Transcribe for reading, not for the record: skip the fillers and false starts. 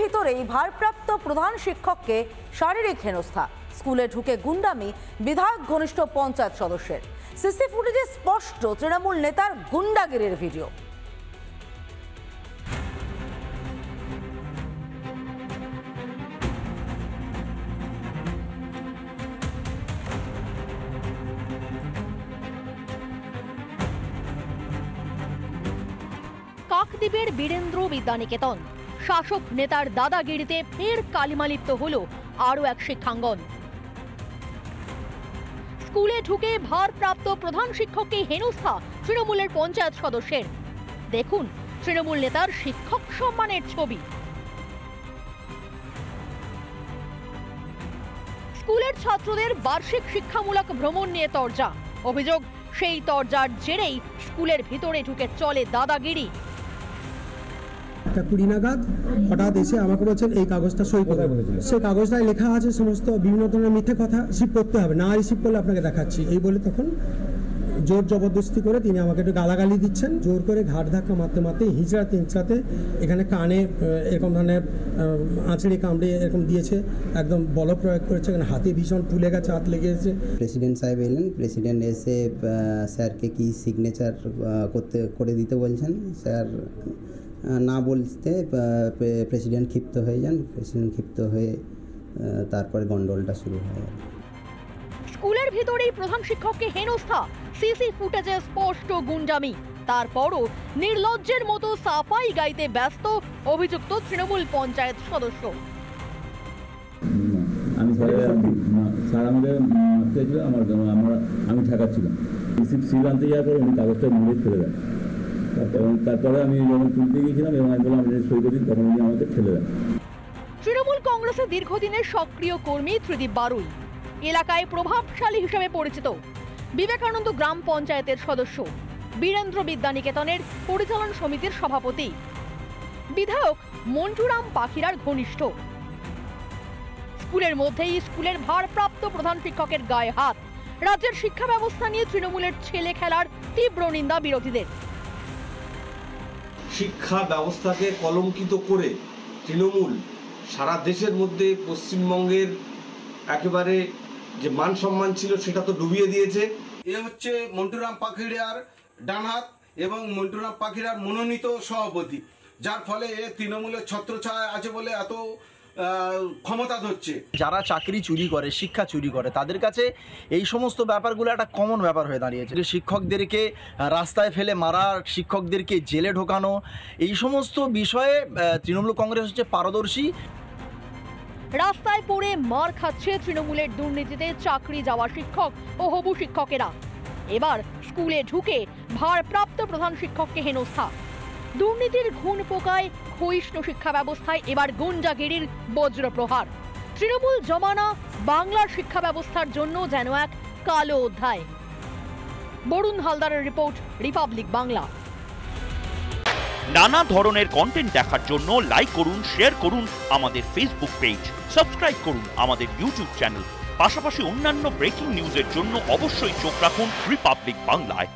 ভিতরেই ভারপ্রাপ্ত প্রধান শিক্ষককে শারীরিক হেনস্থা, স্কুলে ঢুকে গুন্ডামি বিধায়ক ঘনিষ্ঠ পঞ্চায়েত সদস্যের। সিসি ফুটেজে স্পষ্ট তৃণমূল নেতার গুন্ডাগিরির ভিডিও। কাকদ্বীপের বীরেন্দ্র বিদ্যানিকেতন, শাসক নেতার দাদাগিরিতে ফের কালিমালিপ্ত হল আরও এক শিক্ষাঙ্গন। স্কুলে ঢুকে ভারপ্রাপ্ত প্রধান শিক্ষককে হেনস্থা তৃণমূলের পঞ্চায়েত সদস্যের। দেখুন তৃণমূল নেতার শিক্ষক সম্মানের ছবি। স্কুলের ছাত্রদের বার্ষিক শিক্ষামূলক ভ্রমণ নিয়ে তরজা। অভিযোগ, সেই তরজার জেরেই স্কুলের ভিতরে ঢুকে চলে দাদাগিরি। 20 নাগাদ হঠাৎ এসে আমাকে বলছেন এই কাগজটা সই করে। সেই কাগজটায় লেখা আছে সমস্ত বিভিন্ন ধরনের মিথ্যে কথা, রিসিভ করতে হবে, না রিসিভ করলে আপনাকে দেখাচ্ছি এই বলে তখন জোর জবরদস্তি করে তিনি আমাকে একটু গালাগালি দিচ্ছেন। জোর করে ঘাট ধাক্কা মারতে মারতে হিঁচড়াতে এখানে কানে এরকম ধরনের আঁচড়ে কামড়ে এরকম দিয়েছে, একদম বল প্রয়োগ করেছে, এখানে হাতে ভীষণ ফুলে গেছে, হাত লেগেছে। প্রেসিডেন্ট সাহেব এলেন, প্রেসিডেন্ট এসে স্যারকে কি সিগনেচার করে দিতে বলছেন। স্যার না বলতে প্রেসিডেন্ট ক্ষিপ্ত হয়ে যান। প্রেসিডেন্ট ক্ষিপ্ত হয়ে তারপরে গন্ডগোলটা শুরু হয়। স্কুলের ভিতরেই প্রধান শিক্ষককে হেনস্থা, সিসি ফুটেজে স্পষ্ট গুন্ডামি। তারপরও নির্লজ্জের মতো সাফাই গাইতে ব্যস্ত অভিযুক্ত তৃণমূল পঞ্চায়েত সদস্য। আমি স্যার আমাকে আমি ঠেকাচ্ছিলাম, সিল আনতে যাওয়ার পর উনি কাগজটা মুড়ে ফেলে দেন। তারপরে আমি যখন তুলতে গিয়েছিলাম এবং আমি বললাম সই করে দিন, তখন উনি আমাকে ফেলে দেন। তৃণমূল কংগ্রেসের দীর্ঘদিনের সক্রিয় কর্মী ত্রিদীপ বারুই, এলাকায় প্রভাবশালী হিসেবে পরিচিত। বিবেকানন্দ গ্রাম পঞ্চায়েতের সদস্য, বীরেন্দ্র বিদ্যানিকেতনের পরিচালন সমিতির সভাপতি, বিধায়ক মন্টুরাম পাখিরার ঘনিষ্ঠ। স্কুলের মধ্যেই স্কুলের ভারপ্রাপ্ত প্রধান শিক্ষকের গায়ে হাত। রাজ্যের শিক্ষা ব্যবস্থা নিয়ে তৃণমূলের ছেলে খেলার তীব্র নিন্দা বিরোধীদের। শিক্ষা ব্যবস্থাকে কলঙ্কিত করে তৃণমূল সারা দেশের মধ্যে পশ্চিমবঙ্গের একেবারে যে মান সম্মান ছিল সেটা তো ডুবিয়ে দিয়েছে। এ হচ্ছে মন্টুরাম পাখিরার ডানহাত এবং মন্টুরাম পাখিরার মনোনীত সভাপতি, যার ফলে এ তৃণমূলের ছত্রছায়া আছে বলে এত ক্ষমতা ধরছে। যারা চাকরি চুরি করে, শিক্ষা চুরি করে, তাদের কাছে এই সমস্ত ব্যাপারগুলো একটা কমন ব্যাপার হয়ে দাঁড়িয়েছে। শিক্ষকদেরকে রাস্তায় ফেলে মারা, শিক্ষকদেরকে জেলে ঢোকানো, এই সমস্ত বিষয়ে তৃণমূল কংগ্রেস হচ্ছে পারদর্শী। রাস্তায় পড়ে মার খাচ্ছে তৃণমূলের দুর্নীতিতে চাকরি যাওয়া শিক্ষক ও হবু শিক্ষকেরা। এবার স্কুলে ঢুকে ভারপ্রাপ্ত প্রধান শিক্ষককে হেনস্থা। দুর্নীতির ঘুণ পোকায় ক্ষয়িষ্ণু শিক্ষা ব্যবস্থায় এবার গুন্ডাগিরির বজ্রপ্রহার। তৃণমূল জমানা বাংলার শিক্ষা ব্যবস্থার জন্য যেন এক কালো অধ্যায়। বরুণ হালদারের রিপোর্ট, রিপাবলিক বাংলা। নানা ধরনের কন্টেন্ট দেখার জন্য লাইক করুন, শেয়ার করুন আমাদের ফেসবুক পেজ, সাবস্ক্রাইব করুন আমাদের ইউটিউব চ্যানেল। পাশাপাশি অন্যান্য ব্রেকিং নিউজের জন্য অবশ্যই চোখ রাখুন রিপাবলিক বাংলায়।